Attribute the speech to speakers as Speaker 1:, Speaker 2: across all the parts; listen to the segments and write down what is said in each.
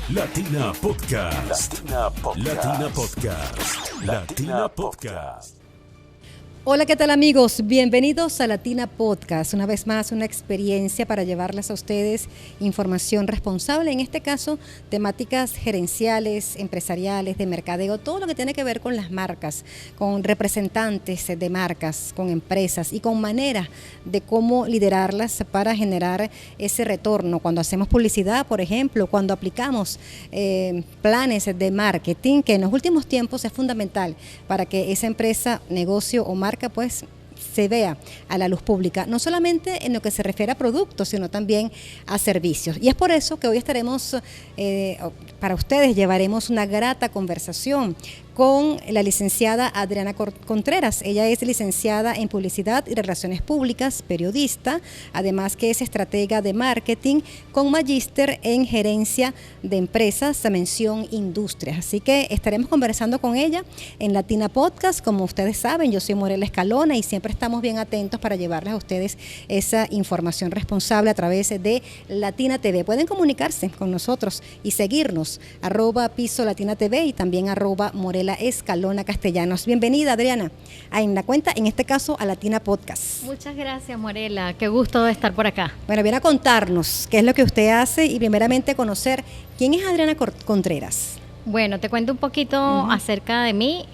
Speaker 1: Latina Podcast.
Speaker 2: Latina Podcast.
Speaker 1: Latina Podcast. Latina Podcast.
Speaker 3: Hola, ¿qué tal amigos? Bienvenidos a Latina Podcast. Una vez más, una experiencia para llevarles a ustedes información responsable, en este caso, temáticas gerenciales, empresariales, de mercadeo, todo lo que tiene que ver con las marcas, con representantes de marcas, con empresas y con maneras de cómo liderarlas para generar ese retorno. Cuando hacemos publicidad, por ejemplo, cuando aplicamos planes de marketing, que en los últimos tiempos es fundamental para que esa empresa, negocio o marca pues se vea a la luz pública, no solamente en lo que se refiere a productos, sino también a servicios. Y es por eso que hoy estaremos, para ustedes llevaremos una grata conversación con la licenciada Adriana Contreras. Ella es licenciada en Publicidad y Relaciones Públicas, periodista, además que es estratega de marketing con magíster en Gerencia de Empresas, mención Industrias. Así que estaremos conversando con ella en Latina Podcast. Como ustedes saben, yo soy Morela Escalona y siempre estamos bien atentos para llevarles a ustedes esa información responsable a través de Latina TV. Pueden comunicarse con nosotros y seguirnos, @PisoLatinaTV y también @Morela Escalona Castellanos. Bienvenida, Adriana, en la cuenta, en este caso, a Latina Podcast.
Speaker 4: Muchas gracias, Morela. Qué gusto de estar por acá.
Speaker 3: Bueno, viene a contarnos qué es lo que usted hace y primeramente conocer quién es Adriana Contreras.
Speaker 4: Bueno, te cuento un poquito acerca de mí.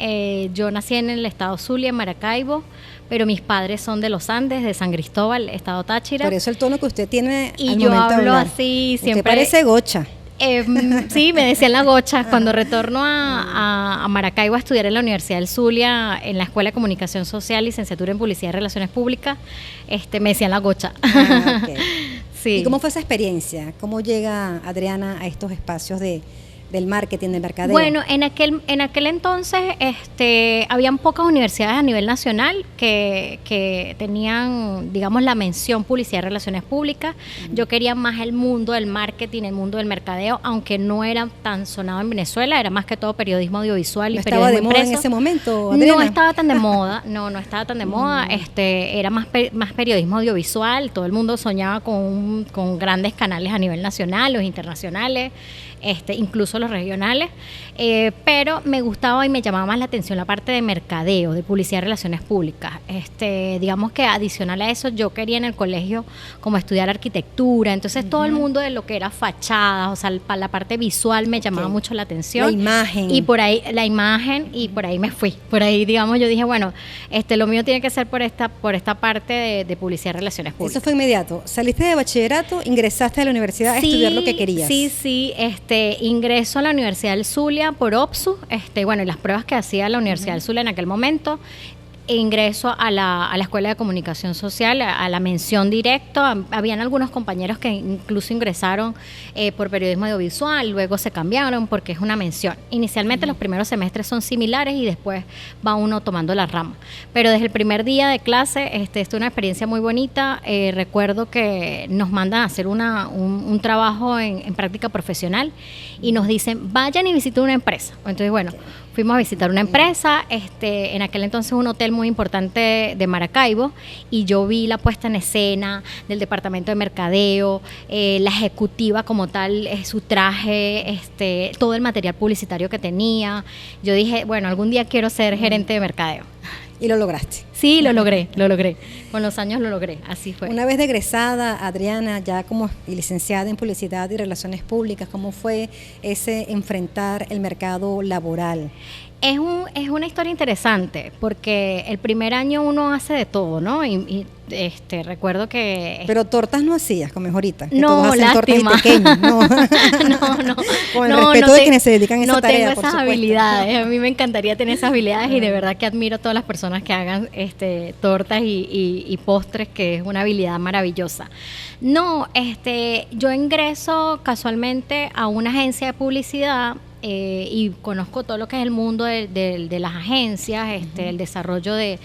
Speaker 4: Yo nací en el estado Zulia, en Maracaibo, pero mis padres son de los Andes, de San Cristóbal, estado Táchira.
Speaker 3: Por eso el tono que usted tiene
Speaker 4: y
Speaker 3: al
Speaker 4: yo
Speaker 3: momento de
Speaker 4: hablo
Speaker 3: hablar.
Speaker 4: así siempre.
Speaker 3: Usted parece gocha.
Speaker 4: Sí, me decían la gocha. Cuando retorno a Maracaibo a estudiar en la Universidad del Zulia, en la Escuela de Comunicación Social, licenciatura en Publicidad y Relaciones Públicas, me decían la gocha.
Speaker 3: Okay.
Speaker 4: Sí.
Speaker 3: ¿Y cómo fue esa experiencia? ¿Cómo llega Adriana a estos espacios del marketing, del mercadeo?
Speaker 4: Bueno, en aquel entonces habían pocas universidades a nivel nacional que tenían, digamos, la mención publicidad y relaciones públicas. Yo quería más el mundo del marketing, el mundo del mercadeo, aunque no era tan sonado en Venezuela, era más que todo periodismo audiovisual y
Speaker 3: ¿No
Speaker 4: periodismo
Speaker 3: estaba de moda
Speaker 4: impreso.
Speaker 3: en ese momento, Adriana?
Speaker 4: No estaba tan de moda, no estaba tan de moda, era más periodismo audiovisual, todo el mundo soñaba con grandes canales a nivel nacional, los internacionales, incluso los regionales, pero me gustaba y me llamaba más la atención la parte de mercadeo, de publicidad y relaciones públicas. Digamos que adicional a eso, yo quería en el colegio como estudiar arquitectura, entonces todo el mundo de lo que era fachadas, o sea, la parte visual me llamaba mucho la atención.
Speaker 3: La imagen.
Speaker 4: Y por ahí, por ahí me fui. Por ahí, digamos, yo dije, bueno, lo mío tiene que ser por esta parte de publicidad y relaciones públicas.
Speaker 3: Eso fue inmediato. Saliste de bachillerato, ingresaste a la universidad a estudiar lo que querías.
Speaker 4: Sí, ingreso a la Universidad del Zulia por OPSU, y las pruebas que hacía la Universidad del Zulia en aquel momento. Ingreso a la Escuela de Comunicación Social, a la mención directo. Habían algunos compañeros que incluso ingresaron por periodismo audiovisual, luego se cambiaron porque es una mención. Inicialmente los primeros semestres son similares y después va uno tomando la rama. Pero desde el primer día de clase, es una experiencia muy bonita. Recuerdo que nos mandan a hacer un trabajo en práctica profesional y nos dicen, vayan y visiten una empresa. Entonces, bueno, fuimos a visitar una empresa, en aquel entonces un hotel muy importante de Maracaibo, y yo vi la puesta en escena del departamento de mercadeo, la ejecutiva como tal, su traje, todo el material publicitario que tenía. Yo dije, bueno, algún día quiero ser gerente de mercadeo.
Speaker 3: Y lo lograste.
Speaker 4: Sí, lo logré. Con los años lo logré, así fue.
Speaker 3: Una vez de egresada, Adriana, ya como licenciada en Publicidad y Relaciones Públicas, ¿cómo fue ese enfrentar el mercado laboral?
Speaker 4: Es una historia interesante, porque el primer año uno hace de todo, ¿no? Y recuerdo que...
Speaker 3: Pero tortas no hacías, como ahorita. Que
Speaker 4: no,
Speaker 3: todos hacen
Speaker 4: lástima.
Speaker 3: tortas y pequeñas, ¿no?
Speaker 4: no.
Speaker 3: Con el respeto de quienes se dedican a esa tarea,
Speaker 4: No tengo
Speaker 3: por
Speaker 4: esas
Speaker 3: supuesto.
Speaker 4: habilidades. A mí me encantaría tener esas habilidades y de verdad que admiro a todas las personas que hagan tortas y postres, que es una habilidad maravillosa. No, yo ingreso casualmente a una agencia de publicidad. Y conozco todo lo que es el mundo de las agencias, el desarrollo de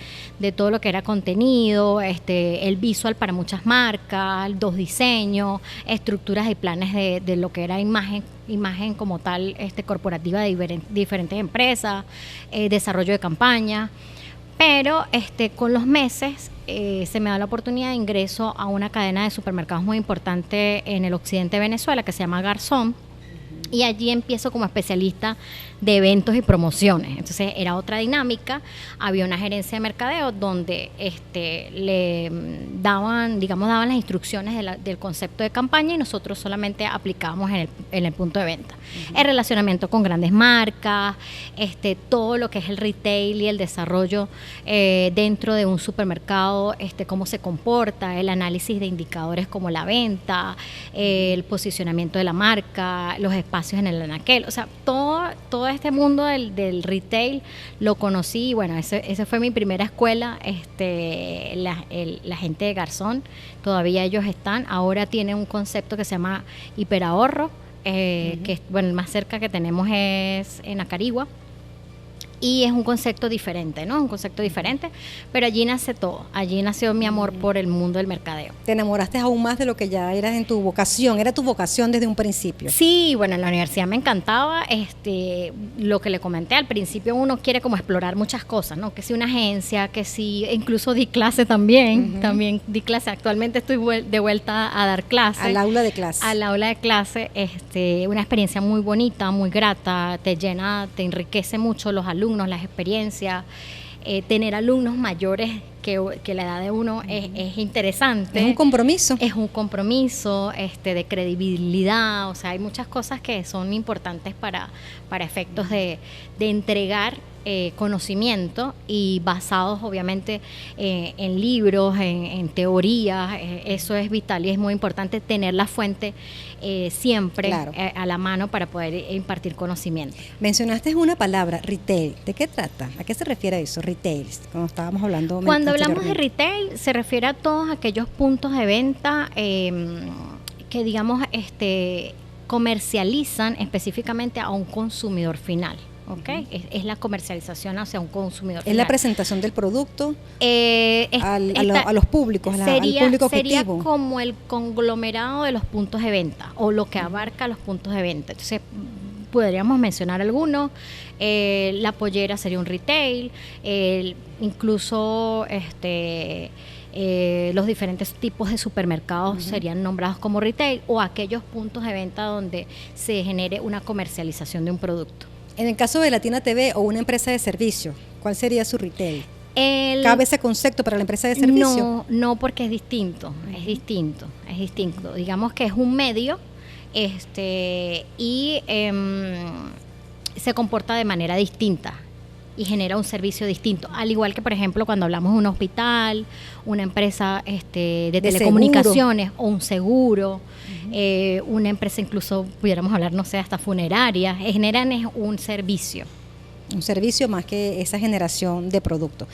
Speaker 4: todo lo que era contenido, el visual para muchas marcas, los diseños, estructuras y planes de lo que era imagen como tal, corporativa de diferentes empresas, desarrollo de campañas. Pero con los meses se me da la oportunidad de ingreso a una cadena de supermercados muy importante en el occidente de Venezuela que se llama Garzón. Y allí empiezo como especialista de eventos y promociones. Entonces era otra dinámica, había una gerencia de mercadeo donde le daban las instrucciones del concepto de campaña y nosotros solamente aplicábamos en el punto de venta. El relacionamiento con grandes marcas, todo lo que es el retail y el desarrollo dentro de un supermercado, cómo se comporta, el análisis de indicadores como la venta, el posicionamiento de la marca, los espacios en el anaquel, o sea, todo este mundo del retail lo conocí y bueno, esa fue mi primera escuela. La gente de Garzón, todavía ellos están, ahora tienen un concepto que se llama hiperahorro, que bueno, el más cerca que tenemos es en Acarigua. Y es un concepto diferente, ¿no? Un concepto diferente, pero allí nace todo. Allí nació mi amor por el mundo del mercadeo.
Speaker 3: Te enamoraste aún más de lo que ya eras en tu vocación. Era tu vocación desde un principio.
Speaker 4: Sí, bueno, en la universidad me encantaba. Lo que le comenté al principio, uno quiere como explorar muchas cosas, ¿no? Que si una agencia, que si incluso di clase también. También di clase. Actualmente estoy de vuelta a dar clase.
Speaker 3: Al aula de clase.
Speaker 4: Al aula de clase. Una experiencia muy bonita, muy grata. Te llena, te enriquece mucho los alumnos, las experiencias, tener alumnos mayores que la edad de uno es interesante.
Speaker 3: Es un compromiso.
Speaker 4: Es un compromiso de credibilidad, o sea, hay muchas cosas que son importantes para efectos de entregar conocimiento y basados obviamente en libros, en teorías. Eso es vital y es muy importante tener la fuente siempre a la mano para poder impartir conocimiento.
Speaker 3: Mencionaste una palabra, retail. ¿De qué trata? ¿A qué se refiere eso, retail? Cuando estábamos hablando.
Speaker 4: Cuando hablamos de retail se refiere a todos aquellos puntos de venta que digamos comercializan específicamente a un consumidor final. ¿Okay? Es la comercialización hacia un consumidor final.
Speaker 3: Es la presentación del producto a los públicos, al público objetivo.
Speaker 4: Sería como el conglomerado de los puntos de venta o lo que abarca los puntos de venta. Entonces, podríamos mencionar algunos. La pollera sería un retail, incluso los diferentes tipos de supermercados serían nombrados como retail o aquellos puntos de venta donde se genere una comercialización de un producto.
Speaker 3: En el caso de Latina TV o una empresa de servicio, ¿cuál sería su retail? ¿Cabe ese concepto para la empresa de servicio?
Speaker 4: No, porque es distinto. Digamos que es un medio y se comporta de manera distinta y genera un servicio distinto. Al igual que, por ejemplo, cuando hablamos de un hospital, una empresa de telecomunicaciones o un seguro, una empresa incluso, pudiéramos hablar, no sé, hasta funeraria, generan un servicio.
Speaker 3: Un servicio más que esa generación de productos.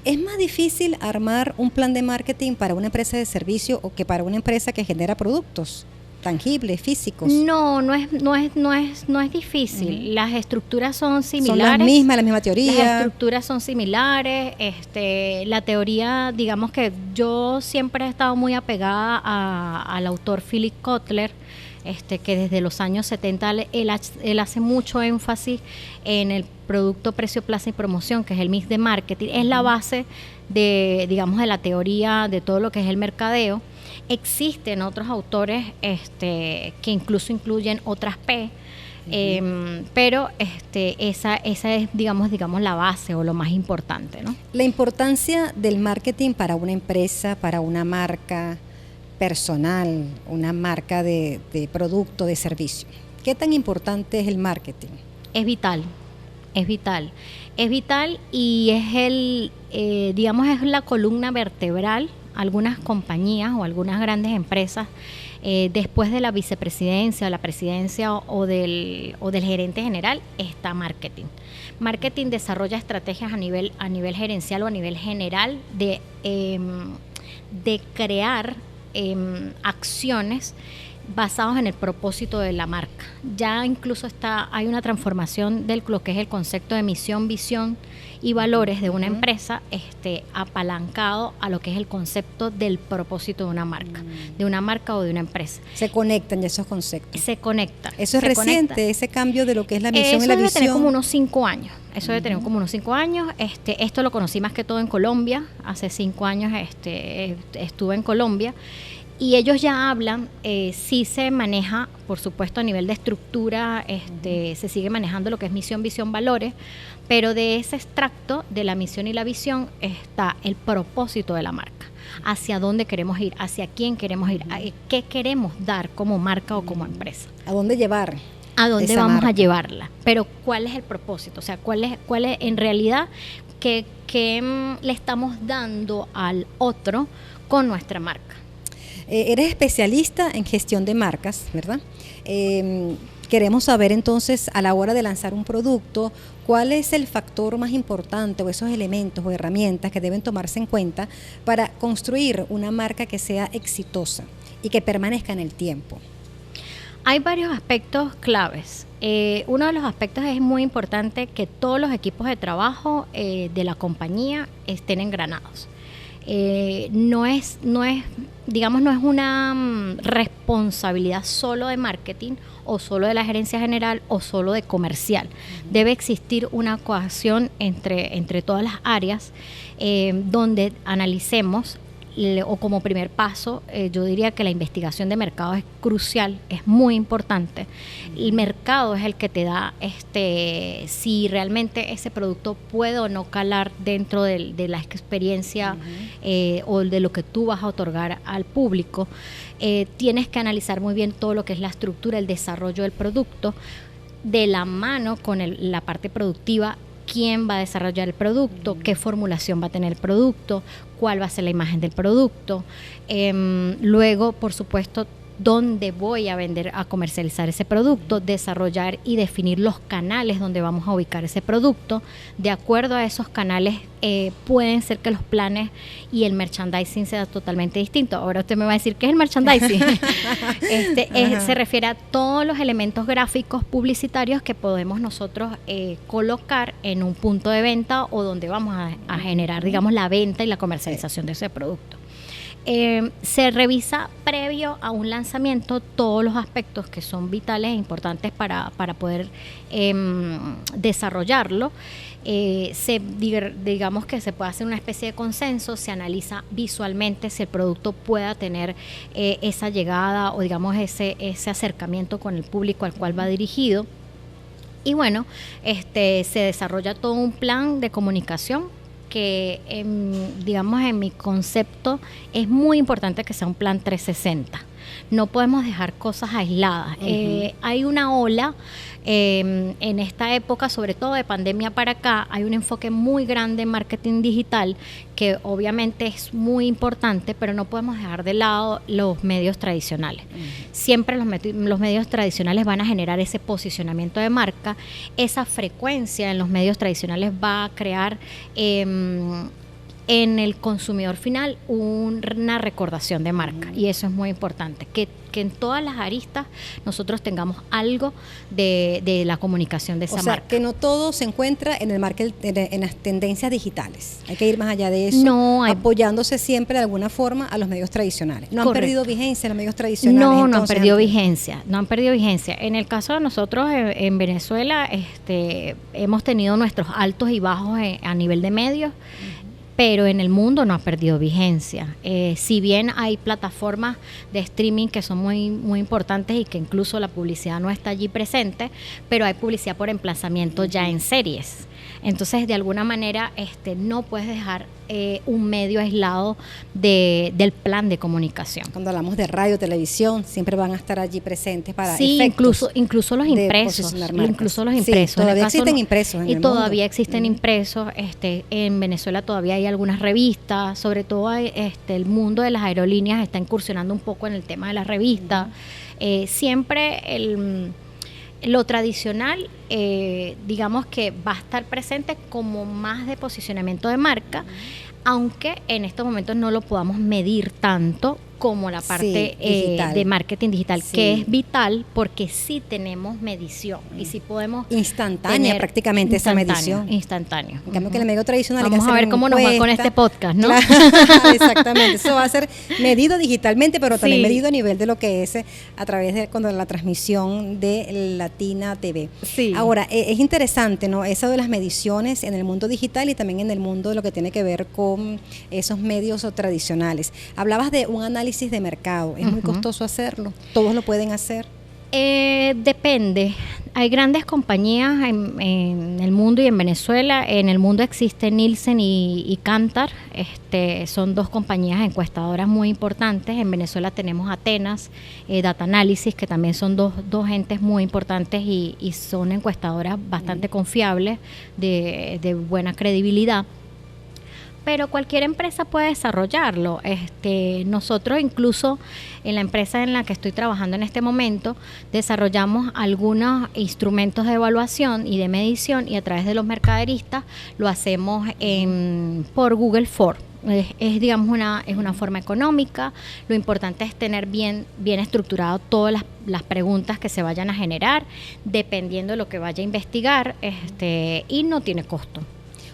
Speaker 3: ¿Es más difícil armar un plan de marketing para una empresa de servicio o que para una empresa que genera productos tangibles, físicos?
Speaker 4: No es difícil. Las estructuras son similares.
Speaker 3: Son la misma teoría.
Speaker 4: Las estructuras son similares. La teoría, digamos que yo siempre he estado muy apegada al autor Philip Kotler, que desde los años 70 él hace mucho énfasis en el producto, precio, plaza y promoción, que es el mix de marketing. Es la base de la teoría de todo lo que es el mercadeo. Existen otros autores que incluso incluyen otras P, pero esa es digamos la base o lo más importante, ¿no?
Speaker 3: La importancia del marketing para una empresa, para una marca personal, una marca de producto, de servicio. ¿Qué tan importante es el marketing?
Speaker 4: Es vital y es la columna vertebral. Algunas compañías o algunas grandes empresas, después de la vicepresidencia o la presidencia o del gerente general, está marketing. Marketing desarrolla estrategias a nivel gerencial o a nivel general de crear acciones basados en el propósito de la marca. Ya incluso hay una transformación de lo que es el concepto de misión, visión y valores de una empresa, apalancado a lo que es el concepto del propósito de una marca o de una empresa.
Speaker 3: Se conectan ya esos conceptos.
Speaker 4: Se conectan.
Speaker 3: Eso es reciente, ese cambio de lo que es la misión y la visión.
Speaker 4: Eso debe tener como unos 5 años. Esto lo conocí más que todo en Colombia. Hace 5 años estuve en Colombia. Y ellos ya hablan, sí se maneja, por supuesto, a nivel de estructura, se sigue manejando lo que es misión, visión, valores, pero de ese extracto de la misión y la visión está el propósito de la marca. Hacia dónde queremos ir, hacia quién queremos ir, qué queremos dar como marca o como empresa.
Speaker 3: ¿A dónde llevar?
Speaker 4: ¿A dónde
Speaker 3: esa
Speaker 4: vamos
Speaker 3: marca?
Speaker 4: a llevarla? Pero ¿cuál es el propósito? O sea, ¿cuál es en realidad qué le estamos dando al otro con nuestra marca?
Speaker 3: Eres especialista en gestión de marcas, ¿verdad? Queremos saber entonces, a la hora de lanzar un producto, cuál es el factor más importante o esos elementos o herramientas que deben tomarse en cuenta para construir una marca que sea exitosa y que permanezca en el tiempo.
Speaker 4: Hay varios aspectos claves. Uno de los aspectos es muy importante que todos los equipos de trabajo de la compañía estén engranados. No es una responsabilidad solo de marketing o solo de la gerencia general o solo de comercial. Debe existir una cohesión entre todas las áreas donde analicemos, o como primer paso, yo diría que la investigación de mercado es crucial, es muy importante. El mercado es el que te da si realmente ese producto puede o no calar dentro de la experiencia o de lo que tú vas a otorgar al público. Tienes que analizar muy bien todo lo que es la estructura, el desarrollo del producto, de la mano con la parte productiva. Quién va a desarrollar el producto, qué formulación va a tener el producto, cuál va a ser la imagen del producto. Luego, por supuesto, dónde voy a vender, a comercializar ese producto, desarrollar y definir los canales donde vamos a ubicar ese producto. De acuerdo a esos canales, pueden ser que los planes y el merchandising sea totalmente distinto. Ahora usted me va a decir, ¿qué es el merchandising? Se refiere a todos los elementos gráficos publicitarios que podemos nosotros colocar en un punto de venta o donde vamos a generar, digamos, la venta y la comercialización de ese producto. Se revisa previo a un lanzamiento todos los aspectos que son vitales e importantes para poder desarrollarlo. Digamos que se puede hacer una especie de consenso, se analiza visualmente si el producto pueda tener esa llegada o digamos ese acercamiento con el público al cual va dirigido. Y bueno, se desarrolla todo un plan de comunicación que, en mi concepto, es muy importante que sea un plan 360. No podemos dejar cosas aisladas. Hay una ola en esta época, sobre todo de pandemia para acá, hay un enfoque muy grande en marketing digital que obviamente es muy importante, pero no podemos dejar de lado los medios tradicionales. Siempre los medios tradicionales van a generar ese posicionamiento de marca. Esa frecuencia en los medios tradicionales va a crear en el consumidor final una recordación de marca, y eso es muy importante, que en todas las aristas nosotros tengamos algo de la comunicación de esa marca. O sea,
Speaker 3: que no todo se encuentra en el en las tendencias digitales, hay que ir más allá de eso, apoyándose siempre de alguna forma a los medios tradicionales. ¿No han perdido vigencia los medios tradicionales?
Speaker 4: No han perdido vigencia, En el caso de nosotros en Venezuela, hemos tenido nuestros altos y bajos a nivel de medios, pero en el mundo no ha perdido vigencia. Si bien hay plataformas de streaming que son muy, muy importantes y que incluso la publicidad no está allí presente, pero hay publicidad por emplazamiento ya en series. Entonces, de alguna manera, no puedes dejar un medio aislado del plan de comunicación.
Speaker 3: Cuando hablamos de radio, televisión, siempre van a estar allí presentes para
Speaker 4: sí,
Speaker 3: efectos
Speaker 4: incluso los impresos. Incluso los impresos.
Speaker 3: Sí, todavía existen impresos en el mundo.
Speaker 4: Todavía existen impresos. En Venezuela todavía hay algunas revistas, sobre todo el mundo de las aerolíneas está incursionando un poco en el tema de las revistas. Siempre lo tradicional, digamos que va a estar presente como más de posicionamiento de marca, aunque en estos momentos no lo podamos medir tanto como la parte de marketing digital, que es vital porque sí tenemos medición y sí podemos
Speaker 3: instantánea prácticamente esa medición.
Speaker 4: Instantáneo.
Speaker 3: En cambio que el medio tradicional
Speaker 4: vamos a ver cómo nos va con este podcast, ¿no?
Speaker 3: Exactamente, eso va a ser medido digitalmente, pero también medido a nivel de lo que es a través de la transmisión de Latina TV.
Speaker 4: Sí.
Speaker 3: Ahora, es interesante, ¿no? Eso de las mediciones en el mundo digital y también en el mundo de lo que tiene que ver con esos medios tradicionales. Hablabas de un análisis análisis de mercado? ¿Es muy costoso hacerlo? ¿Todos lo pueden hacer?
Speaker 4: Depende. Hay grandes compañías en el mundo y en Venezuela. En el mundo existe Nielsen y Kantar. Son dos compañías encuestadoras muy importantes. En Venezuela tenemos Atenas, Data Analysis, que también son dos entes muy importantes y son encuestadoras bastante confiables, de buena credibilidad. Pero cualquier empresa puede desarrollarlo. Nosotros incluso en la empresa en la que estoy trabajando en este momento desarrollamos algunos instrumentos de evaluación y de medición, y a través de los mercaderistas lo hacemos por Google Form. Digamos una forma económica. Lo importante es tener bien estructurado todas las preguntas que se vayan a generar, dependiendo de lo que vaya a investigar, y no tiene costo.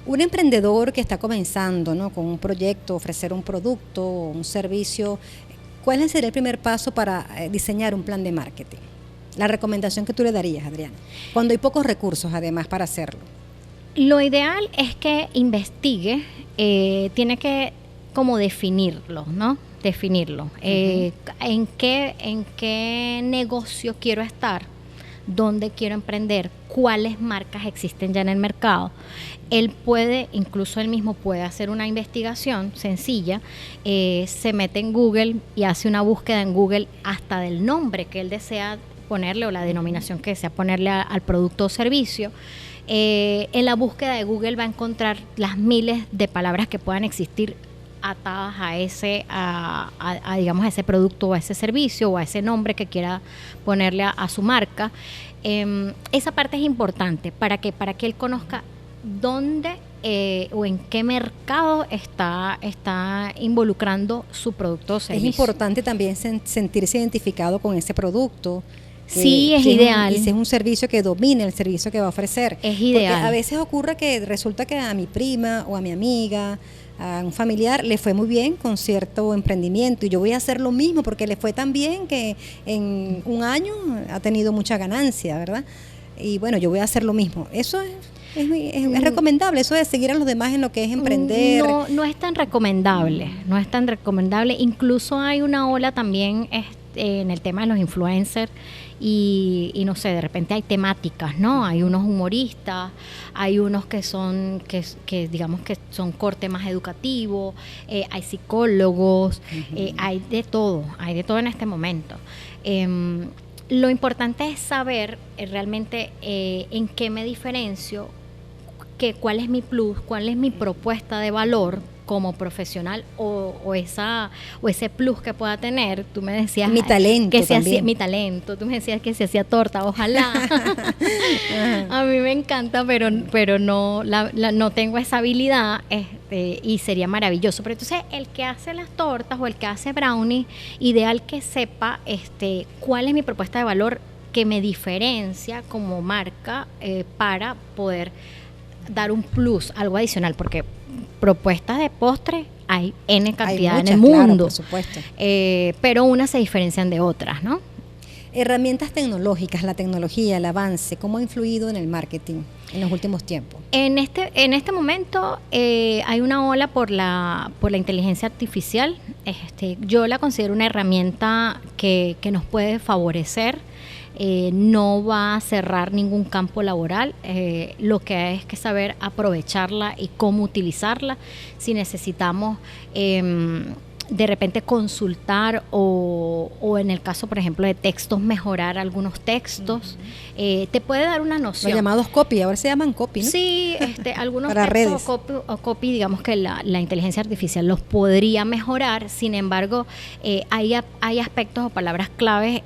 Speaker 3: Un emprendedor que está comenzando, ¿no?, con un proyecto, ofrecer un producto o un servicio, ¿cuál sería el primer paso para diseñar un plan de marketing? La recomendación que tú le darías, Adriana, cuando hay pocos recursos además para hacerlo.
Speaker 4: Lo ideal es que investigue, tiene que como definirlo, ¿no? Definirlo. ¿En qué negocio quiero estar? ¿Dónde quiero emprender? ¿Cuáles marcas existen ya en el mercado? Incluso él mismo puede hacer una investigación sencilla, se mete en Google y hace una búsqueda en Google hasta del nombre que él desea ponerle o la denominación que desea ponerle al producto o servicio. En la búsqueda de Google va a encontrar las miles de palabras que puedan existir atadas a digamos, a ese producto o a ese servicio o a ese nombre que quiera ponerle a su marca. Esa parte es importante para que él conozca dónde o en qué mercado está involucrando su producto o servicio.
Speaker 3: Es importante también sentirse identificado con ese producto.
Speaker 4: Sí, es ideal.
Speaker 3: Y si es un servicio que domine el servicio que va a ofrecer.
Speaker 4: Es ideal.
Speaker 3: Porque a veces ocurre que resulta que a mi prima o a mi amiga, a un familiar, le fue muy bien con cierto emprendimiento y yo voy a hacer lo mismo porque le fue tan bien que en un año ha tenido mucha ganancia, ¿verdad? Y bueno, yo voy a hacer lo mismo. Eso es recomendable, eso de seguir a los demás en lo que es emprender.
Speaker 4: No es tan recomendable, Incluso hay una ola también en el tema de los influencers y no sé, de repente hay temáticas, ¿no? Hay unos humoristas, hay unos que digamos que son corte más educativo, hay psicólogos, hay de todo en este momento. Lo importante es saber realmente en qué me diferencio, cuál es mi plus, cuál es mi propuesta de valor como profesional o ese plus que pueda tener. Tú me decías
Speaker 3: mi talento
Speaker 4: que
Speaker 3: también.
Speaker 4: Mi talento, tú me decías que se hacía torta, ojalá. A mí me encanta, pero no tengo esa habilidad, y sería maravilloso. Pero entonces el que hace las tortas o el que hace brownies, ideal que sepa cuál es mi propuesta de valor que me diferencia como marca, para poder dar un plus, algo adicional, porque propuestas de postre hay N cantidad
Speaker 3: hay muchas,
Speaker 4: en el mundo,
Speaker 3: claro, por supuesto.
Speaker 4: Pero unas se diferencian de otras, ¿no?
Speaker 3: Herramientas tecnológicas, la tecnología, el avance, ¿cómo ha influido en el marketing en los últimos tiempos?
Speaker 4: En este momento hay una ola por la inteligencia artificial. Yo la considero una herramienta que nos puede favorecer. No va a cerrar ningún campo laboral, lo que hay es que saber aprovecharla y cómo utilizarla. Si necesitamos de repente consultar o en el caso, por ejemplo, de textos, mejorar algunos textos, te puede dar una noción.
Speaker 3: Los llamados copy, ahora se llaman copy, ¿no?
Speaker 4: Sí, algunos
Speaker 3: para
Speaker 4: textos
Speaker 3: redes.
Speaker 4: o copy, digamos que la inteligencia artificial los podría mejorar. Sin embargo, hay aspectos o palabras claves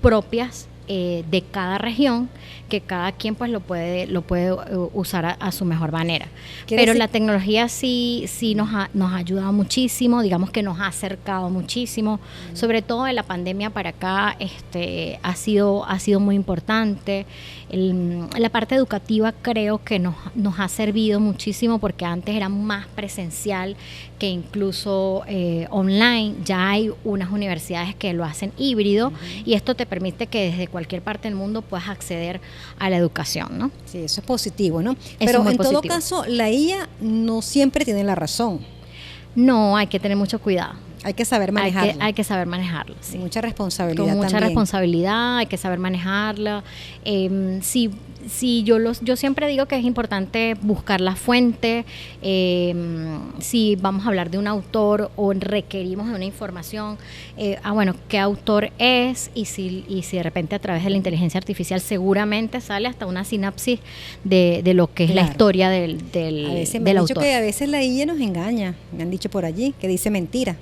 Speaker 4: propias de cada región, que cada quien pues lo puede usar a su mejor manera. Pero la tecnología sí nos ha ayudado muchísimo, digamos que nos ha acercado muchísimo, sobre todo de la pandemia para acá, ha sido muy importante. La parte educativa creo que nos ha servido muchísimo, porque antes era más presencial que incluso online. Ya hay unas universidades que lo hacen híbrido, y esto te permite que desde cualquier parte del mundo puedas acceder a la educación, ¿no?
Speaker 3: Sí, eso es positivo, ¿no? Pero en todo caso, la IA no siempre tiene la razón.
Speaker 4: No, hay que tener mucho cuidado.
Speaker 3: Hay que saber manejarlo.
Speaker 4: Hay que saber manejarlo, sí.
Speaker 3: Mucha responsabilidad
Speaker 4: Con mucha
Speaker 3: también.
Speaker 4: responsabilidad, hay que saber manejarla. Yo siempre digo que es importante buscar la fuente. Si vamos a hablar de un autor o requerimos de una información, qué autor es, y si de repente a través de la inteligencia artificial seguramente sale hasta una sinapsis de lo que es la historia del
Speaker 3: A veces me
Speaker 4: del
Speaker 3: han dicho
Speaker 4: autor.
Speaker 3: que a veces la IA nos engaña, me han dicho por allí, que dice mentira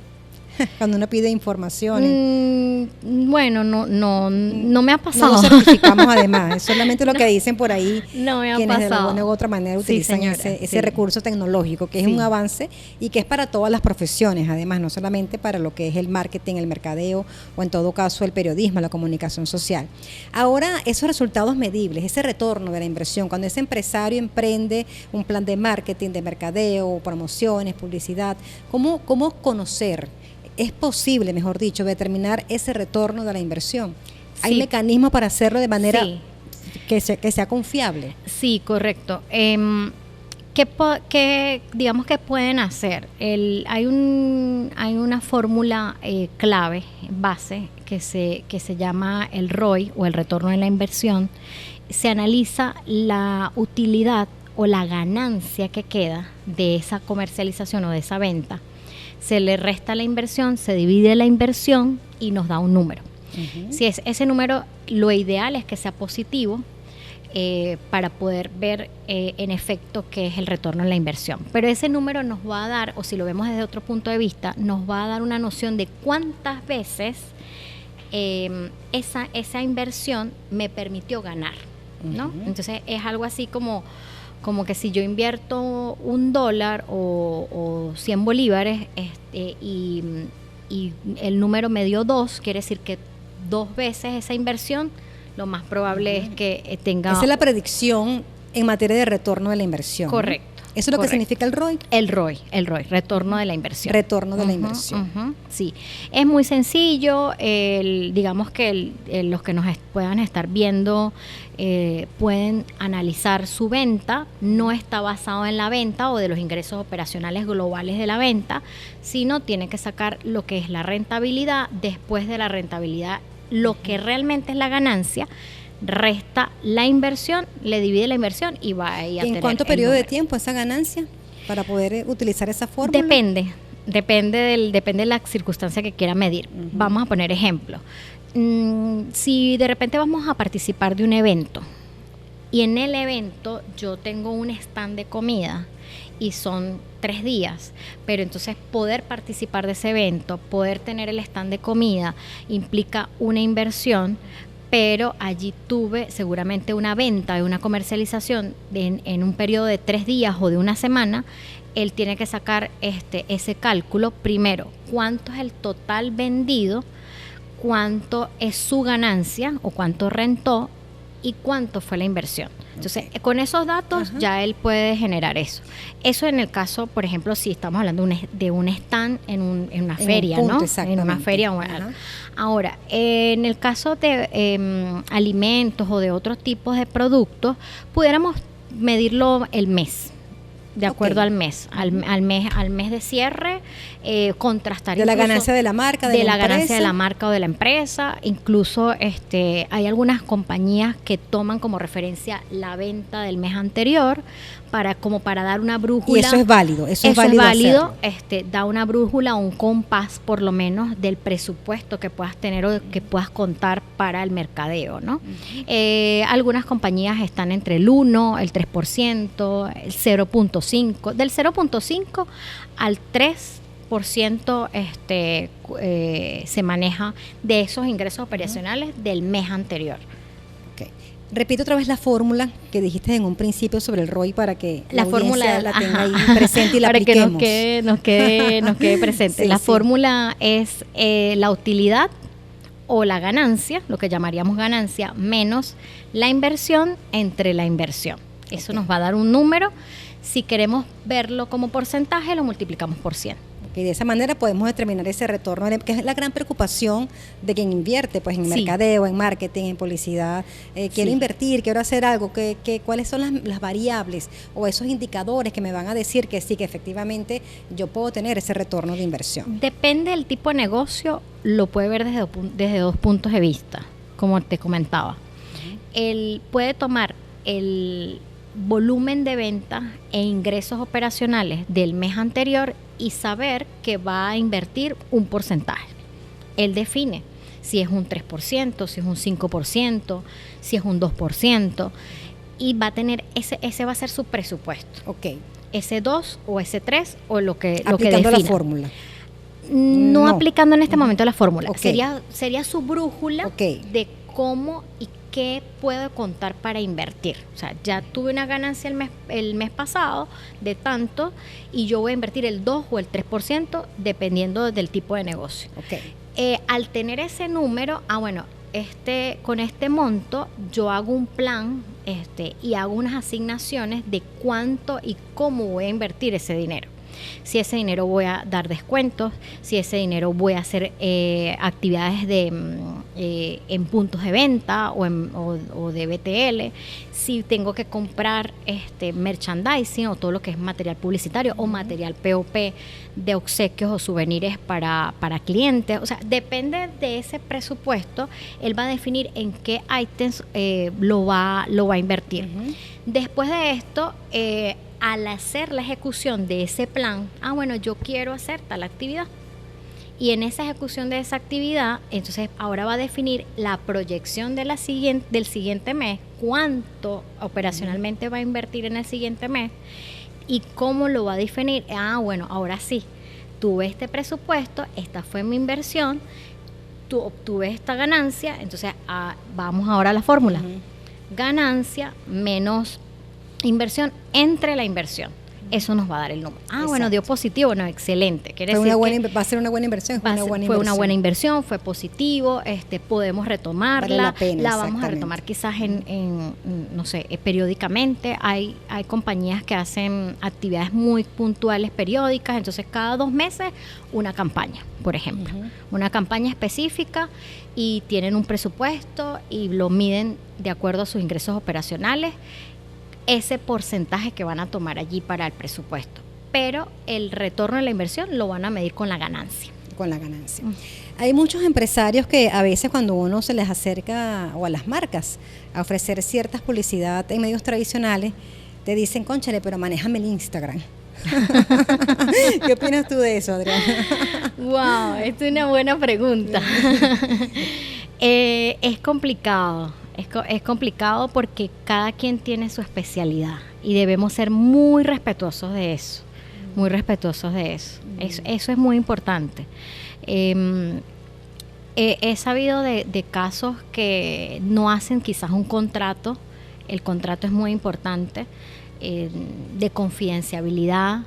Speaker 3: cuando uno pide informaciones.
Speaker 4: Bueno, no me ha
Speaker 3: No
Speaker 4: pasado.
Speaker 3: lo certificamos además, es solamente lo que dicen por ahí
Speaker 4: No me ha
Speaker 3: quienes de
Speaker 4: pasado.
Speaker 3: alguna u otra manera
Speaker 4: Sí,
Speaker 3: utilizan
Speaker 4: señora,
Speaker 3: ese
Speaker 4: sí.
Speaker 3: recurso tecnológico, que es
Speaker 4: Sí.
Speaker 3: un avance y que es para todas las profesiones, además, no solamente para lo que es el marketing, el mercadeo o en todo caso el periodismo, la comunicación social. Ahora, esos resultados medibles, ese retorno de la inversión, cuando ese empresario emprende un plan de marketing, de mercadeo, promociones, publicidad, ¿cómo conocer? Es posible, mejor dicho, determinar ese retorno de la inversión. Hay
Speaker 4: Sí.
Speaker 3: mecanismos para hacerlo de manera
Speaker 4: Sí.
Speaker 3: que sea confiable.
Speaker 4: Sí, correcto. Digamos que pueden hacer? Hay una fórmula clave, base, que se llama el ROI, o el retorno de la inversión. Se analiza la utilidad o la ganancia que queda de esa comercialización o de esa venta. Se le resta la inversión, se divide la inversión y nos da un número. Si es ese número, lo ideal es que sea positivo, para poder ver en efecto qué es el retorno en la inversión. Pero ese número nos va a dar, o si lo vemos desde otro punto de vista, nos va a dar una noción de cuántas veces esa inversión me permitió ganar, ¿no? Entonces es algo así como que si yo invierto $1 o 100 bolívares y el número me dio 2, quiere decir que 2 veces esa inversión, lo más probable es que tenga...
Speaker 3: Esa es la predicción en materia de retorno de la inversión.
Speaker 4: Correcto.
Speaker 3: ¿No? ¿Eso es lo que significa el ROI?
Speaker 4: El ROI, retorno de la inversión.
Speaker 3: Retorno de la inversión.
Speaker 4: Sí, es muy sencillo. Digamos que los que nos puedan estar viendo pueden analizar su venta. No está basado en la venta o de los ingresos operacionales globales de la venta, sino tiene que sacar lo que es la rentabilidad. Después de la rentabilidad, lo que realmente es la ganancia, resta la inversión, le divide la inversión y va ahí a
Speaker 3: ¿Y en
Speaker 4: tener
Speaker 3: cuánto
Speaker 4: el
Speaker 3: periodo de
Speaker 4: número.
Speaker 3: tiempo esa ganancia para poder utilizar esa fórmula?
Speaker 4: Depende de la circunstancia que quiera medir. Vamos a poner ejemplo. Si de repente vamos a participar de un evento y en el evento yo tengo un stand de comida y son 3 días, pero entonces poder participar de ese evento, poder tener el stand de comida implica una inversión, pero allí tuve seguramente una venta y una comercialización en un periodo de 3 días o de una semana. Él tiene que sacar ese cálculo. Primero, cuánto es el total vendido, cuánto es su ganancia o cuánto rentó y cuánto fue la inversión. Entonces, con esos datos ya él puede generar eso. Eso en el caso, por ejemplo, si estamos hablando de un stand en una feria,
Speaker 3: punto,
Speaker 4: ¿no?
Speaker 3: exactamente.
Speaker 4: En una feria. Ahora, en el caso de alimentos o de otros tipos de productos, pudiéramos medirlo el mes. De acuerdo al mes, al mes de cierre, contrastar
Speaker 3: de la ganancia de la marca,
Speaker 4: de la ganancia de la marca o de la empresa. Incluso hay algunas compañías que toman como referencia la venta del mes anterior para dar una brújula.
Speaker 3: Y eso es válido, eso es
Speaker 4: válido,
Speaker 3: hacerlo.
Speaker 4: Da una brújula, un compás por lo menos del presupuesto que puedas tener o que puedas contar para el mercadeo, ¿no? Algunas compañías están entre el 1, el 3%, el 0.5, del 0.5 al 3% se maneja de esos ingresos operacionales del mes anterior.
Speaker 3: Repite otra vez la fórmula que dijiste en un principio sobre el ROI para que
Speaker 4: la fórmula
Speaker 3: la tenga ahí presente y la
Speaker 4: para
Speaker 3: apliquemos.
Speaker 4: Que nos quede presente.
Speaker 3: Sí,
Speaker 4: la
Speaker 3: sí.
Speaker 4: fórmula es la utilidad o la ganancia, lo que llamaríamos ganancia, menos la inversión entre la inversión. Eso nos va a dar un número. Si queremos verlo como porcentaje, lo multiplicamos por 100.
Speaker 3: Que de esa manera podemos determinar ese retorno, que es la gran preocupación de quien invierte pues en
Speaker 4: Sí.
Speaker 3: mercadeo, en marketing, en publicidad. Quiero
Speaker 4: Sí.
Speaker 3: invertir, quiero hacer algo, ¿cuáles son las variables o esos indicadores que me van a decir que sí, que efectivamente yo puedo tener ese retorno de inversión?
Speaker 4: Depende del tipo de negocio, lo puede ver desde dos puntos de vista, como te comentaba. Él puede tomar el volumen de ventas e ingresos operacionales del mes anterior y saber que va a invertir un porcentaje. Él define si es un 3%, si es un 5%, si es un 2%, y va a tener ese va a ser su presupuesto.
Speaker 3: Ok,
Speaker 4: Ese 2 o ese 3 o lo que
Speaker 3: aplicando la
Speaker 4: defina.
Speaker 3: fórmula.
Speaker 4: No
Speaker 3: No.
Speaker 4: aplicando en este momento la fórmula.
Speaker 3: Ok.
Speaker 4: Sería su brújula
Speaker 3: Ok.
Speaker 4: de cómo y qué puedo contar para invertir. O sea, ya tuve una ganancia el mes pasado de tanto y yo voy a invertir el 2 o el 3% dependiendo del tipo de negocio.
Speaker 3: Ok.
Speaker 4: Al tener ese número, con este monto yo hago un plan y hago unas asignaciones de cuánto y cómo voy a invertir ese dinero. Si ese dinero voy a dar descuentos, si ese dinero voy a hacer actividades en puntos de venta o de BTL, si tengo que comprar merchandising o todo lo que es material publicitario o material POP de obsequios o souvenirs para clientes. O sea, depende de ese presupuesto, él va a definir en qué ítems lo va a invertir.
Speaker 3: Ujú.
Speaker 4: Después de esto, al hacer la ejecución de ese plan, yo quiero hacer tal actividad. Y en esa ejecución de esa actividad, entonces ahora va a definir la proyección del siguiente mes, cuánto operacionalmente va a invertir en el siguiente mes y cómo lo va a definir. Ahora sí, tuve este presupuesto, esta fue mi inversión, obtuve esta ganancia, entonces vamos ahora a la fórmula.
Speaker 3: Ujú.
Speaker 4: Ganancia menos inversión entre la inversión. Eso nos va a dar el número.
Speaker 3: Exacto.
Speaker 4: Dio positivo, no, excelente. Quiere
Speaker 3: Fue
Speaker 4: decir
Speaker 3: una
Speaker 4: que
Speaker 3: buena, va a ser una buena inversión.
Speaker 4: fue una buena inversión, fue positivo, podemos retomarla,
Speaker 3: Vale la pena,
Speaker 4: vamos a
Speaker 3: exactamente.
Speaker 4: retomar quizás no sé, periódicamente. Hay compañías que hacen actividades muy puntuales periódicas, entonces cada 2 meses una campaña, por ejemplo,
Speaker 3: Ujú.
Speaker 4: una campaña específica y tienen un presupuesto y lo miden de acuerdo a sus ingresos operacionales, ese porcentaje que van a tomar allí para el presupuesto, pero el retorno de la inversión lo van a medir con la ganancia.
Speaker 3: Con la ganancia. Hay muchos empresarios que a veces cuando uno se les acerca o a las marcas a ofrecer ciertas publicidad en medios tradicionales, te dicen, cónchale, pero manéjame el Instagram. ¿Qué opinas tú de eso, Adriana?
Speaker 4: Wow, esta es una buena pregunta. Es complicado. Es complicado porque cada quien tiene su especialidad y debemos ser muy respetuosos de eso. Muy respetuosos de eso. Eso es muy importante. He sabido de casos que no hacen quizás un contrato. El contrato es muy importante, de confidencialidad,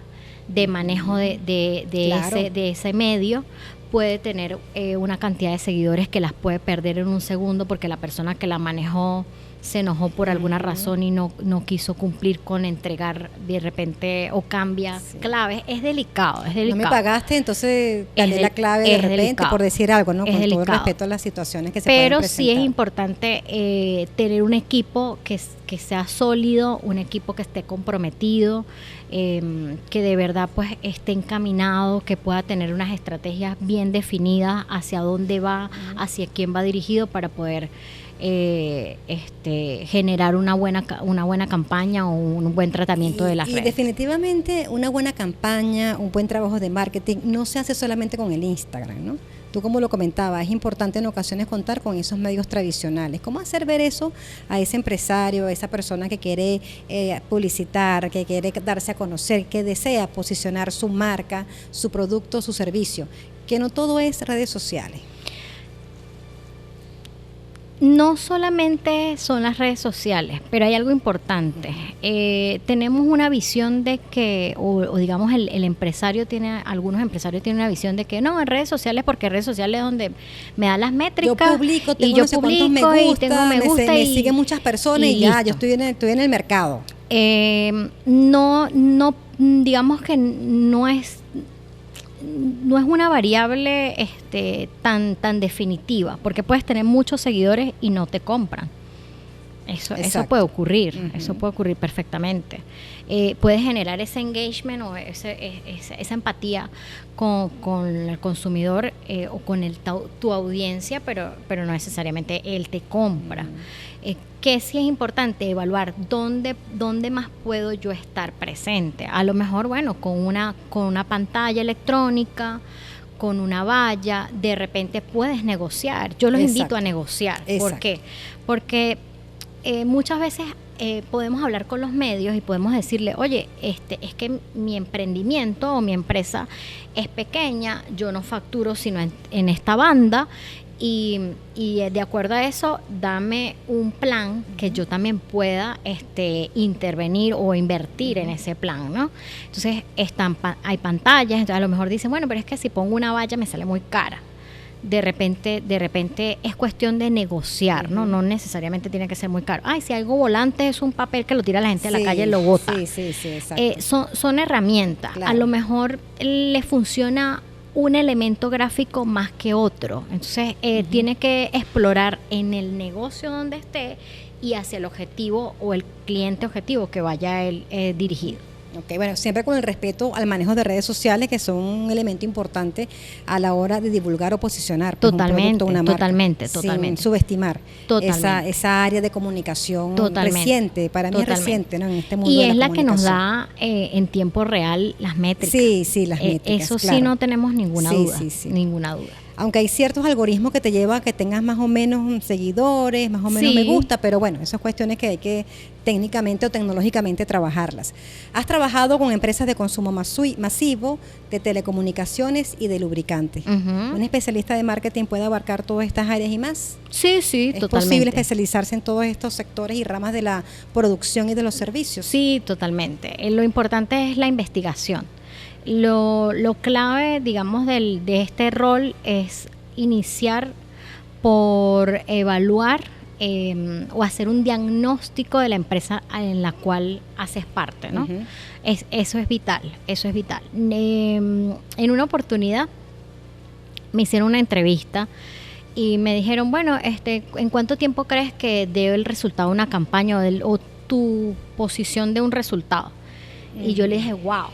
Speaker 4: de manejo
Speaker 3: Claro.
Speaker 4: de ese medio. Puede tener una cantidad de seguidores que las puede perder en un segundo porque la persona que la manejó se enojó por alguna razón y no quiso cumplir con entregar de repente o cambia
Speaker 3: Sí.
Speaker 4: claves. Es delicado.
Speaker 3: No me pagaste, entonces dale la clave de
Speaker 4: es
Speaker 3: repente
Speaker 4: delicado.
Speaker 3: por decir algo, ¿no?
Speaker 4: Es
Speaker 3: Con todo el
Speaker 4: delicado.
Speaker 3: respeto a las situaciones que se pueden
Speaker 4: Pero
Speaker 3: presentar.
Speaker 4: sí es importante tener un equipo que sea sólido, un equipo que esté comprometido, que de verdad pues esté encaminado, que pueda tener unas estrategias bien definidas hacia dónde va, hacia quién va dirigido para poder generar una buena campaña o un buen tratamiento de las
Speaker 3: y
Speaker 4: redes.
Speaker 3: definitivamente una buena campaña, un buen trabajo de marketing no se hace solamente con el Instagram, ¿no? Tú como lo comentabas, es importante en ocasiones contar con esos medios tradicionales. ¿Cómo hacer ver eso a ese empresario, a esa persona que quiere publicitar, que quiere darse a conocer, que desea posicionar su marca, su producto, su servicio? Que no todo es redes sociales.
Speaker 4: No solamente son las redes sociales, pero hay algo importante. Tenemos una visión de que, o digamos el empresario algunos empresarios tienen una visión de que no, en redes sociales, porque redes sociales es donde me dan las métricas.
Speaker 3: Yo publico, tengo
Speaker 4: y yo
Speaker 3: no sé cuántos
Speaker 4: publico
Speaker 3: me
Speaker 4: y
Speaker 3: gusta,
Speaker 4: tengo me gusta
Speaker 3: me
Speaker 4: y
Speaker 3: siguen muchas personas y ya, yo estoy en el mercado.
Speaker 4: No, digamos que no es no es una variable tan definitiva, porque puedes tener muchos seguidores y no te compran. Eso puede ocurrir,
Speaker 3: Uh-huh.
Speaker 4: Eso puede ocurrir perfectamente. Puedes generar ese engagement o esa empatía con el consumidor o con tu audiencia, pero no necesariamente él te compra.
Speaker 3: Uh-huh.
Speaker 4: Que sí es importante evaluar dónde más puedo yo estar presente. A lo mejor, bueno, con una pantalla electrónica, con una valla, de repente puedes negociar. Yo los invito a negociar. ¿Por qué? Porque muchas veces podemos hablar con los medios y podemos decirle, oye, es que mi emprendimiento o mi empresa es pequeña, yo no facturo sino en esta banda, y de acuerdo a eso, dame un plan que yo también pueda intervenir o invertir en ese plan, ¿no? Entonces hay pantallas, entonces a lo mejor dicen, bueno, pero es que si pongo una valla me sale muy cara. De repente es cuestión de negociar, ¿no? No necesariamente tiene que ser muy caro. Ay, si algo volante es un papel que lo tira la gente a la calle y lo bota.
Speaker 3: Sí, exacto.
Speaker 4: Son herramientas.
Speaker 3: Claro.
Speaker 4: A lo mejor le funciona un elemento gráfico más que otro. Entonces, tiene que explorar en el negocio donde esté y hacia el objetivo o el cliente objetivo que vaya él dirigido.
Speaker 3: Ok, bueno, siempre con el respeto al manejo de redes sociales, que son un elemento importante a la hora de divulgar o posicionar un producto, una marca,
Speaker 4: totalmente.
Speaker 3: sin subestimar esa área de comunicación reciente, para mí es reciente, ¿no? En este mundo
Speaker 4: y
Speaker 3: de
Speaker 4: es la que nos
Speaker 3: comunicación.
Speaker 4: da en tiempo real las métricas.
Speaker 3: Sí, las métricas,
Speaker 4: eso
Speaker 3: claro.
Speaker 4: sí, no tenemos ninguna duda.
Speaker 3: Sí.
Speaker 4: Ninguna duda.
Speaker 3: Aunque hay ciertos algoritmos que te llevan a que tengas más o menos seguidores, más o menos me gusta, pero bueno, esas cuestiones que hay que técnicamente o tecnológicamente trabajarlas. Has trabajado con empresas de consumo masivo, de telecomunicaciones y de lubricantes.
Speaker 4: Uh-huh.
Speaker 3: ¿Un especialista de marketing puede abarcar todas estas áreas y más?
Speaker 4: Sí,
Speaker 3: ¿Es
Speaker 4: totalmente.
Speaker 3: posible especializarse en todos estos sectores y ramas de la producción y de los servicios?
Speaker 4: Sí, totalmente. Lo importante es la investigación. Lo clave, digamos, de este rol es iniciar por evaluar o hacer un diagnóstico de la empresa en la cual haces parte, ¿no?
Speaker 3: Uh-huh.
Speaker 4: Eso es vital. En una oportunidad me hicieron una entrevista y me dijeron, bueno, ¿en cuánto tiempo crees que dé el resultado de una campaña o tu posición de un resultado? Uh-huh. Y yo le dije, wow.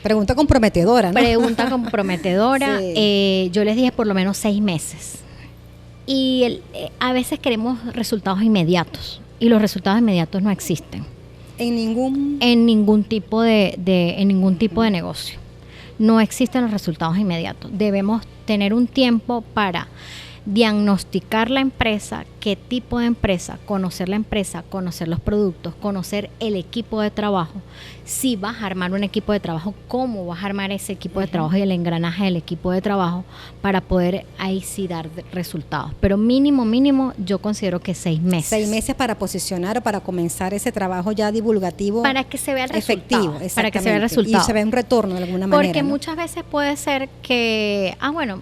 Speaker 3: Pregunta comprometedora, ¿no?
Speaker 4: Pregunta comprometedora.
Speaker 3: Sí.
Speaker 4: Yo les dije por lo menos 6 meses. Y a veces queremos resultados inmediatos. Y los resultados inmediatos no existen.
Speaker 3: En ningún
Speaker 4: tipo de negocio. No existen los resultados inmediatos. Debemos tener un tiempo para diagnosticar la empresa, qué tipo de empresa, conocer los productos, conocer el equipo de trabajo. Si vas a armar un equipo de trabajo, cómo vas a armar ese equipo de trabajo y el engranaje del equipo de trabajo para poder ahí sí dar resultados. Pero mínimo, yo considero que 6 meses.
Speaker 3: 6 meses para posicionar o para comenzar ese trabajo ya divulgativo.
Speaker 4: Para que se vea el
Speaker 3: efectivo,
Speaker 4: resultado. Para que se vea el resultado.
Speaker 3: Y se vea un retorno de alguna manera.
Speaker 4: Porque
Speaker 3: ¿no?
Speaker 4: muchas veces puede ser que,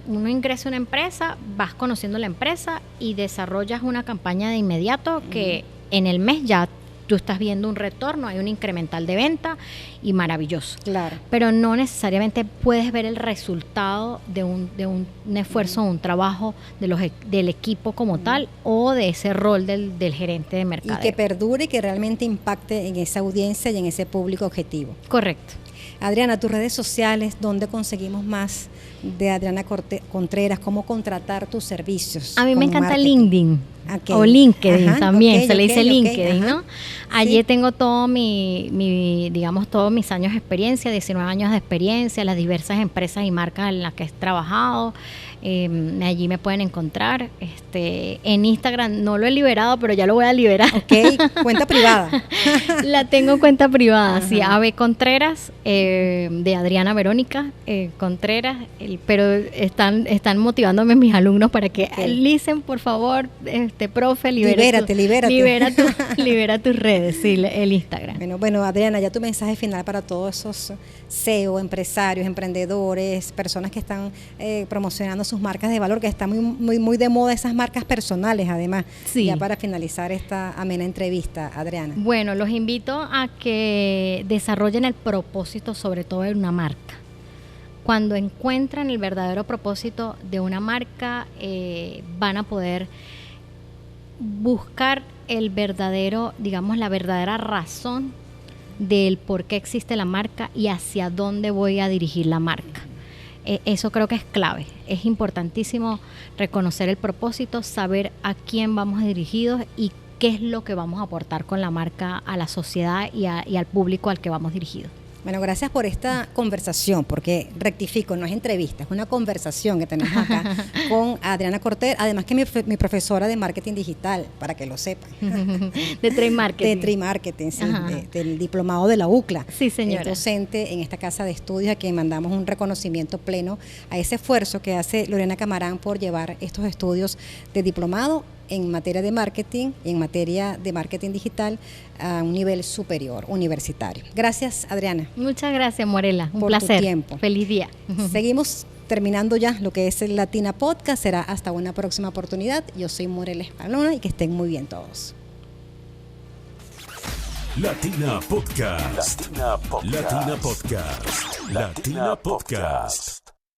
Speaker 4: uno ingresa a una empresa, vas conociendo la empresa y desarrollas una campaña de inmediato que en el mes ya tú estás viendo un retorno, hay un incremental de venta y maravilloso.
Speaker 3: Claro.
Speaker 4: Pero no necesariamente puedes ver el resultado de un esfuerzo, un trabajo del equipo como tal o de ese rol del gerente de mercadeo.
Speaker 3: Y que perdure y que realmente impacte en esa audiencia y en ese público objetivo.
Speaker 4: Correcto.
Speaker 3: Adriana, tus redes sociales, ¿dónde conseguimos más de Adriana Contreras? ¿Cómo contratar tus servicios?
Speaker 4: A mí me encanta
Speaker 3: marketing?
Speaker 4: LinkedIn.
Speaker 3: Okay.
Speaker 4: O LinkedIn también, se le dice
Speaker 3: okay,
Speaker 4: LinkedIn, ¿no? Allí
Speaker 3: Sí.
Speaker 4: tengo todo todos mis años de experiencia, 19 años de experiencia, las diversas empresas y marcas en las que he trabajado. Allí me pueden encontrar. En Instagram no lo he liberado, pero ya lo voy a liberar.
Speaker 3: Ok, cuenta privada.
Speaker 4: La tengo cuenta privada,
Speaker 3: Ajá.
Speaker 4: sí, AB Contreras, de Adriana Verónica Contreras, pero están motivándome mis alumnos para que Listen, por favor, profe,
Speaker 3: Libérate.
Speaker 4: libera tus redes, sí, el Instagram.
Speaker 3: Bueno, Adriana, ya tu mensaje final para todos esos CEO, empresarios, emprendedores, personas que están promocionando sus marcas de valor, que está muy de moda esas marcas personales, además.
Speaker 4: Sí.
Speaker 3: Ya para finalizar esta amena entrevista, Adriana.
Speaker 4: Bueno, los invito a que desarrollen el propósito, sobre todo de una marca. cuando encuentran el verdadero propósito de una marca, van a poder buscar el verdadero, digamos, la verdadera razón del por qué existe la marca y hacia dónde voy a dirigir la marca. Eso creo que es clave. Es importantísimo reconocer el propósito, saber a quién vamos dirigidos y qué es lo que vamos a aportar con la marca a la sociedad y al público al que vamos dirigidos.
Speaker 3: Bueno, gracias por esta conversación, porque rectifico, no es entrevista, es una conversación que tenemos acá con Adriana Cortés, además que mi profesora de marketing digital, para que lo sepan.
Speaker 4: De Trade Marketing.
Speaker 3: De Trade Marketing, sí, del diplomado de la UCLA.
Speaker 4: Sí, señora.
Speaker 3: Es docente en esta casa de estudios, a quien mandamos un reconocimiento pleno a ese esfuerzo que hace Lorena Camarán por llevar estos estudios de diplomado en materia de marketing y en materia de marketing digital a un nivel superior, universitario. Gracias, Adriana.
Speaker 4: Muchas gracias, Morela. Un
Speaker 3: por
Speaker 4: placer.
Speaker 3: tu tiempo.
Speaker 4: Feliz día.
Speaker 3: Seguimos terminando ya lo que es el Latina Podcast. Será hasta una próxima oportunidad. Yo soy Morela Espalona y que estén muy bien todos.
Speaker 1: Latina Podcast.
Speaker 2: Latina Podcast.
Speaker 1: Latina Podcast. Latina Podcast.